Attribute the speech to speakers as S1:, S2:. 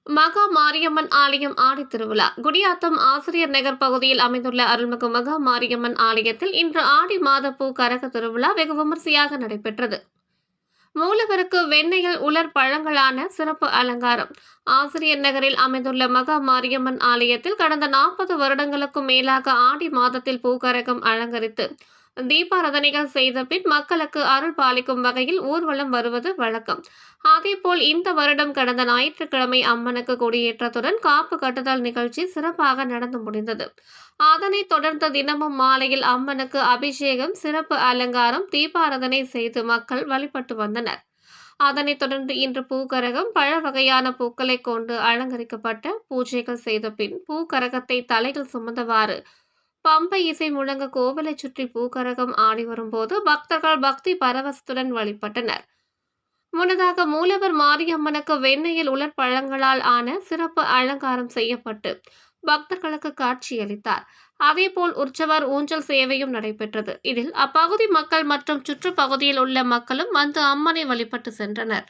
S1: மகா மாரியம்மன் ஆலயம் ஆடித் திருவிழா குடியாத்தம் ஆசிரியர் நகர் பகுதியில் அமைந்துள்ள அருள்மிகு மகா மாரியம்மன் ஆலயத்தில் இன்று ஆடி மாத பூ கரக திருவிழா வெகு விமரிசையாக நடைபெற்றது. மூலவருக்கு வெண்ணெயில் உலர் பழங்களான சிறப்பு அலங்காரம். ஆசிரியர் நகரில் அமைந்துள்ள மகா மாரியம்மன் ஆலயத்தில் கடந்த 40 வருடங்களுக்கும் மேலாக ஆடி மாதத்தில் பூக்கரகம் அலங்கரித்து தீபாராதனைகள் செய்த பின் மக்களுக்கு அருள் பாலிக்கும் வகையில் ஊர்வலம் வருவது வழக்கம். அதேபோல் இந்த வருடம் கடந்த ஞாயிற்றுக்கிழமை அம்மனுக்கு கொடியேற்றத்துடன் காப்பு கட்டுதல் நிகழ்ச்சி சிறப்பாக நடந்து முடிந்தது. அதனைத் தொடர்ந்து தினமும் மாலையில் அம்மனுக்கு அபிஷேகம், சிறப்பு அலங்காரம், தீபாராதனை செய்து மக்கள் வழிபட்டு வந்தனர். அதனைத் தொடர்ந்து இன்று பூக்கரகம் பல வகையான பூக்களை கொண்டு அலங்கரிக்கப்பட்ட பூஜைகள் செய்த பின் பூக்கரகத்தை தலையில் சுமந்தவாறு பம்பை இசை முழங்க கோவிலை சுற்றி பூக்கரகம் ஆடி வரும்போது பக்தர்கள் பக்தி பரவசத்துடன் வழிபட்டனர். முன்னதாக மூலவர் மாரியம்மனுக்கு வெண்ணெயில் உலர் பழங்களால் ஆன சிறப்பு அலங்காரம் செய்யப்பட்டு பக்தர்களுக்கு காட்சியளித்தார். அதேபோல் உற்சவர் ஊஞ்சல் சேவையும் நடைபெற்றது. இதில் அப்பகுதி மக்கள் மற்றும் சுற்றுப்பகுதியில் உள்ள மக்களும் வந்து அம்மனை வழிபட்டு சென்றனர்.